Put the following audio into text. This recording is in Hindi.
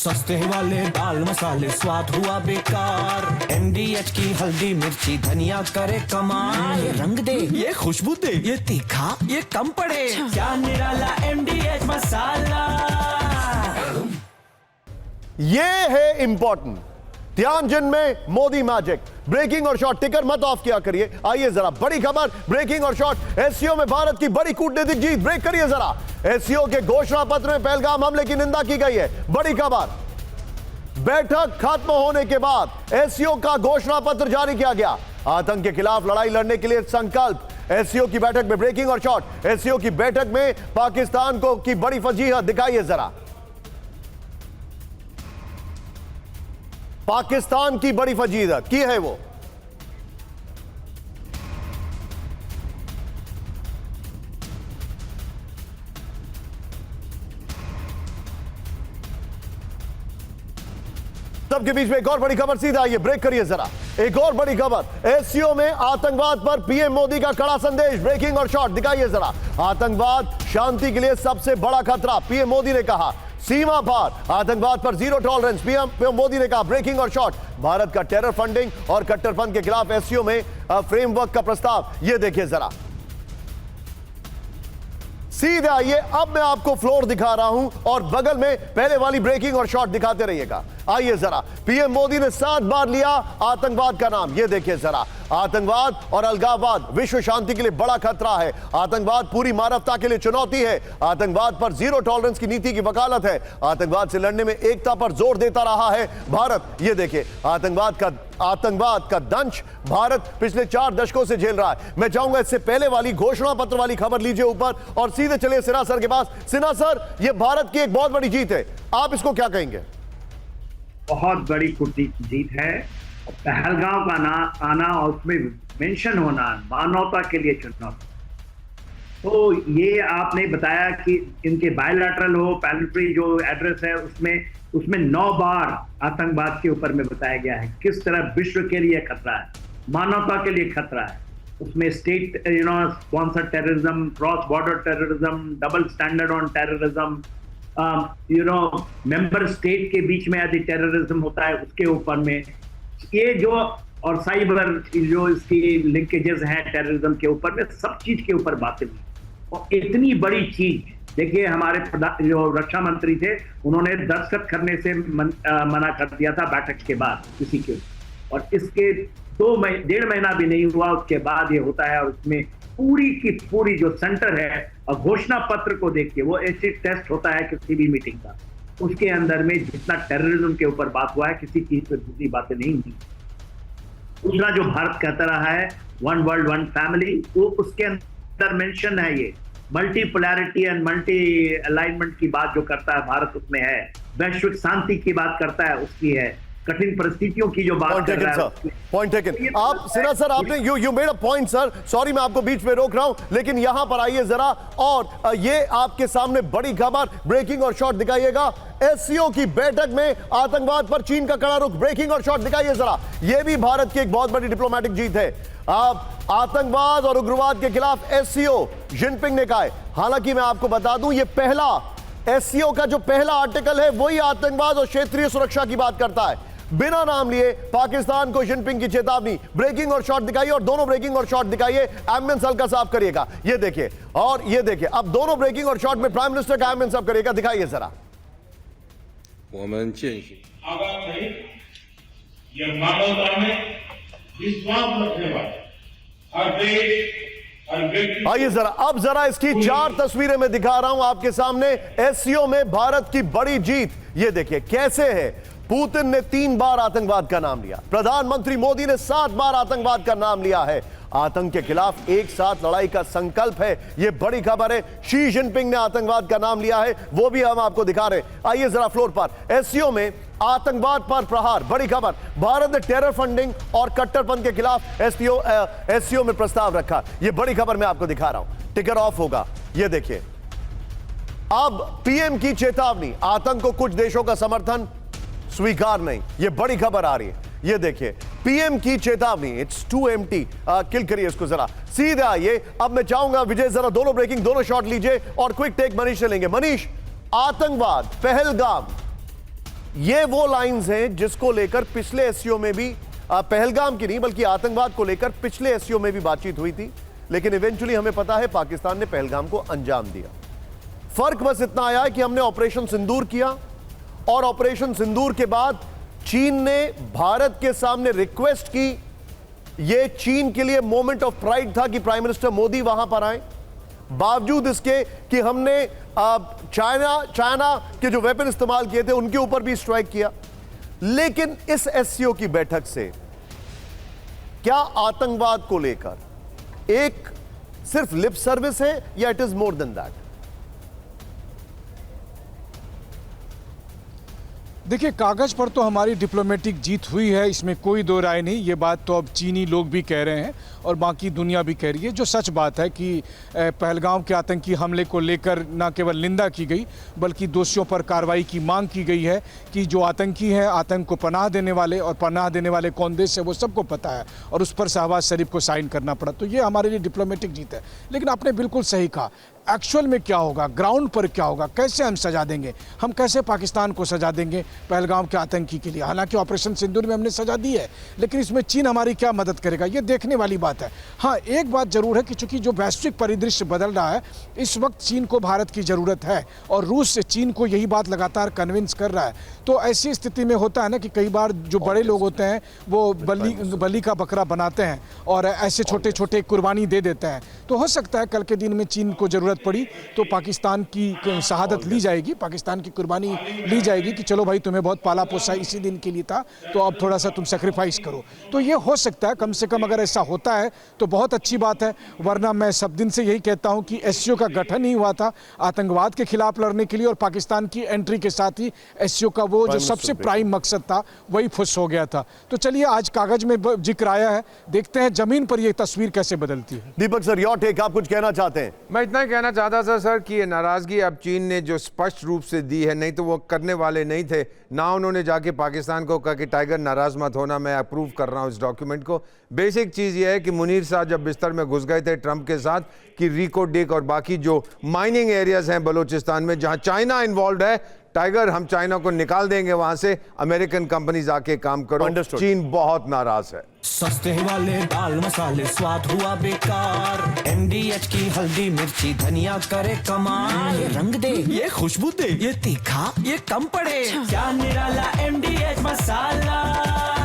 सस्ते वाले दाल मसाले स्वाद हुआ बेकार। MDH की हल्दी मिर्ची धनिया करे कमाल। ये रंग दे, ये खुशबू दे, ये तीखा, ये कम पड़े। क्या निराला MDH मसाला। ये है इंपॉर्टेंट। ध्यानजन में मोदी मैजिक। ब्रेकिंग और शॉर्ट, टिकर मत ऑफ किया करिए। आइए जरा बड़ी खबर, ब्रेकिंग और शॉर्ट। एससीओ में भारत की बड़ी कूटनीतिक जीत। ब्रेक करिए जरा। एससीओ के घोषणा पत्र में पहलगाम हमले की निंदा की गई है। बड़ी खबर, बैठक खत्म होने के बाद एससीओ का घोषणा पत्र जारी किया गया। आतंक के खिलाफ लड़ाई लड़ने के लिए संकल्प। एससीओ की बैठक में ब्रेकिंग और शॉर्ट। एससीओ की बैठक में पाकिस्तान को की बड़ी फजीहत दिखाइए जरा। पाकिस्तान की बड़ी फजीहत की है वो। सबके बीच में एक और बड़ी खबर, सीधा आइए ब्रेक करिए जरा। एक और बड़ी खबर, एससीओ में आतंकवाद पर पीएम मोदी का कड़ा संदेश। ब्रेकिंग और शॉर्ट दिखाइए जरा। आतंकवाद शांति के लिए सबसे बड़ा खतरा, पीएम मोदी ने कहा। सीमा पार आतंकवाद पर जीरो टॉलरेंस, पीएम मोदी ने कहा। ब्रेकिंग और शॉर्ट, भारत का टेरर फंडिंग और कट्टरपंथ के खिलाफ एससीओ में फ्रेमवर्क का प्रस्ताव। यह देखिए जरा। सीधे आइए, अब मैं आपको फ्लोर दिखा रहा हूं और बगल में पहले वाली ब्रेकिंग और शॉर्ट दिखाते रहिएगा। आइए जरा। पीएम मोदी ने 7 बार लिया आतंकवाद का नाम। यह देखिए जरा। आतंकवाद और अलगाववाद विश्व शांति के लिए बड़ा खतरा है। आतंकवाद पूरी मानवता के लिए चुनौती है। आतंकवाद पर जीरो टॉलरेंस की नीति की वकालत है। आतंकवाद से लड़ने में एकता पर जोर देता रहा है भारत। यह देखिए, आतंकवाद का दंश भारत पिछले 4 दशकों से झेल रहा है। मैं चाहूंगा इससे पहले वाली घोषणा पत्र वाली खबर लीजिए ऊपर और सीधे चलिए सिन्हा सर के पास। सिन्हा सर, यह भारत की एक बहुत बड़ी जीत है, आप इसको क्या कहेंगे? बहुत बड़ी जीत है। पहलगाम का आना और उसमें मेंशन होना मानवता के लिए चुनौती। तो ये आपने बताया कि इनके बायलैटरल हो पैलेटरी जो एड्रेस है उसमें 9 बार आतंकवाद के ऊपर में बताया गया है किस तरह विश्व के लिए खतरा है, मानवता के लिए खतरा है। उसमें state sponsored terrorism, cross border terrorism, double standard on terrorism, member state के बीच में यदि टेररिज्म होता है उसके ऊपर में ये जो, और साइबर जो इसकी लिंकेजेस हैं टेररिज्म के ऊपर में, सब चीज के ऊपर बातें हुई। और इतनी बड़ी चीज देखिए, हमारे जो रक्षा मंत्री थे उन्होंने दस्तखत करने से मना कर दिया था बैठक के बाद किसी के, और इसके 1.5 महीना भी नहीं हुआ उसके बाद ये होता है। और उसमें पूरी की पूरी जो सेंटर है और घोषणा पत्र को देखिए, वो एसिड टेस्ट होता है किसी भी मीटिंग का, उसके अंदर में जितना टेररिज्म के ऊपर बात हुआ है किसी चीज पर दूसरी बातें नहीं हुई। दूसरा जो भारत कहता रहा है वन वर्ल्ड वन फैमिली, वो उसके अंदर मेंशन है। ये मल्टीपोलैरिटी एंड मल्टी अलाइनमेंट की बात जो करता है भारत उसमें है। वैश्विक शांति की बात करता है उसकी है। कठिन परिस्थितियों की जो बात कर रहा है। Point taken. आप सिन्हा सर, आपने you made a point sir, sorry मैं आपको बीच में रोक रहा हूं, लेकिन यहां पर आइए जरा और ये आपके सामने बड़ी खबर, ब्रेकिंग और शॉर्ट दिखाइएगा। एससीओ की बैठक में आतंकवाद पर चीन का कड़ा रुख। ब्रेकिंग और शॉर्ट दिखाइए जरा। यह भी भारत की एक बहुत बड़ी डिप्लोमेटिक जीत है। आप आतंकवाद और उग्रवाद के खिलाफ एससीओ जिनपिंग ने कहा है। हालांकि मैं आपको बता दूं, यह पहला एससीओ का जो पहला आर्टिकल है वही आतंकवाद और क्षेत्रीय सुरक्षा की बात करता है। बिना नाम लिए पाकिस्तान को जिनपिंग की चेतावनी। ब्रेकिंग और शॉर्ट दिखाइए, और दोनों ब्रेकिंग और शॉर्ट दिखाइए। एम्बुलेंस हल्का साफ करिएगा, ये देखिए, और ये देखिए। अब दोनों ब्रेकिंग और शॉर्ट में प्राइम मिनिस्टर का एम्बुलेंस साफ करिएगा, दिखाइए जरा। आगामी ये मानवता में विश्वास रखने वाले हर देश, हर व्यक्ति। आइए जरा, अब जरा इसकी 4 तस्वीरें मैं दिखा रहा हूं आपके सामने। एससीओ में भारत की बड़ी जीत, ये देखिए कैसे है। पुतिन ने 3 बार आतंकवाद का नाम लिया। प्रधानमंत्री मोदी ने 7 बार आतंकवाद का नाम लिया है। आतंक के खिलाफ एक साथ लड़ाई का संकल्प है, यह बड़ी खबर है। शी जिनपिंग ने आतंकवाद का नाम लिया है, वो भी हम आपको दिखा रहे हैं। आइए जरा फ्लोर पर। एससीओ में आतंकवाद पर प्रहार, बड़ी खबर। भारत ने टेरर फंडिंग और कट्टरपंथ के खिलाफ एससीओ में प्रस्ताव रखा। यह बड़ी खबर मैं आपको दिखा रहा हूं। टिकर ऑफ होगा, यह देखिए। अब पीएम की चेतावनी, आतंक को कुछ देशों का समर्थन स्वीकार नहीं, यह बड़ी खबर आ रही है। ये देखिए, पीएम की चेतावनी, इट्स टू एम्प्टी। किल करिए इसको जरा, सीधे आइए। अब मैं चाहूंगा विजय जरा दोनों ब्रेकिंग, दोनों शॉट लीजिए और क्विक टेक मनीष से लेंगे। मनीष, आतंकवाद, पहलगाम, ये वो लाइंस हैं जिसको लेकर पिछले एससीओ में भी पहलगाम की नहीं बल्कि आतंकवाद को लेकर पिछले एससीओ में भी बातचीत हुई थी, लेकिन इवेंचुअली हमें पता है पाकिस्तान ने पहलगाम को अंजाम दिया। फर्क बस इतना आया है कि हमने ऑपरेशन सिंदूर किया और ऑपरेशन सिंदूर के बाद चीन ने भारत के सामने रिक्वेस्ट की। यह चीन के लिए मोमेंट ऑफ प्राइड था कि प्राइम मिनिस्टर मोदी वहां पर आए, बावजूद इसके कि हमने चाइना के जो वेपन इस्तेमाल किए थे उनके ऊपर भी स्ट्राइक किया। लेकिन इस एससीओ की बैठक से क्या आतंकवाद को लेकर एक सिर्फ लिप सर्विस है या it is more than that? देखिए, कागज पर तो हमारी डिप्लोमेटिक जीत हुई है, इसमें कोई दो राय नहीं। ये बात तो अब चीनी लोग भी कह रहे हैं और बाकी दुनिया भी कह रही है। जो सच बात है कि पहलगाम के आतंकी हमले को लेकर न केवल निंदा की गई बल्कि दोषियों पर कार्रवाई की मांग की गई है कि जो आतंकी हैं, आतंक को पनाह देने वाले, और पनाह देने वाले कौन देश है वो सबको पता है, और उस पर शहबाज शरीफ को साइन करना पड़ा। तो ये हमारे लिए डिप्लोमेटिक जीत है। लेकिन आपने बिल्कुल सही कहा, एक्चुअल में क्या होगा, ग्राउंड पर क्या होगा, कैसे हम सजा देंगे, हम कैसे पाकिस्तान को सजा देंगे पहलगाम के आतंकी के लिए। हालांकि ऑपरेशन सिंदूर में हमने सजा दी है, लेकिन इसमें चीन हमारी क्या मदद करेगा, ये देखने वाली बात है। हाँ, एक बात जरूर है कि चूंकि जो वैश्विक परिदृश्य बदल रहा है, इस वक्त चीन को भारत की जरूरत है और रूस से चीन को यही बात लगातार कन्विंस कर रहा है। तो ऐसी स्थिति में होता है ना कि कई बार जो बड़े लोग होते हैं वो बलि का बकरा बनाते हैं और ऐसे छोटे छोटे कुर्बानी दे देते हैं। तो हो सकता है कल के दिन में चीन को जरूरत पड़ी तो पाकिस्तान की शहादत ली जाएगी, पाकिस्तान की कुर्बानी ली जाएगी कि चलो भाई, तुम्हें बहुत पाला पोसा इसी दिन के लिए था, तो अब थोड़ा सा तुम सेक्रीफाइस करो। तो ये हो सकता है, कम से कम अगर ऐसा होता है तो बहुत अच्छी बात है। वरना मैं सब दिन से यही कहता हूं कि एससीओ का गठन ही हुआ था आतंकवाद के खिलाफ लड़ने के लिए, और पाकिस्तान की एंट्री के साथ ही एससीओ का वो जो सबसे प्राइम मकसद था वही फुस हो गया था। तो चलिए, आज कागज में जिक्र आया है, देखते हैं जमीन पर यह तस्वीर कैसे बदलती है। दीपक सर, योर टेक, आप कुछ कहना चाहते हैं? मैं इतना ही कहना चाहता था सर कि ये नाराजगी अब चीन ने जो स्पष्ट रूप से दी है, नहीं तो वो करने वाले नहीं थे ना। उन्होंने जाके पाकिस्तान को कहा कि टाइगर नाराज मत होना, मैं अप्रूव कर रहा हूं इस डॉक्यूमेंट को। बेसिक चीज ये है कि मुनीर साहब जब बिस्तर में घुस गए थे ट्रंप के साथ कि रिको डिक और बाकी जो माइनिंग एरियाज हैं बलूचिस्तान में जहां चाइना इन्वॉल्व है, टाइगर हम चाइना को निकाल देंगे वहां से, अमेरिकन कंपनीज आके काम करो। चीन बहुत नाराज है। सस्ते वाले दाल मसाले स्वाद हुआ बेकार, एमडीएच की हल्दी मिर्ची धनिया करे कमाल। ये रंग दे, ये खुशबू दे, ये तीखा, ये कम पड़े, क्या निराला एमडीएच मसाला।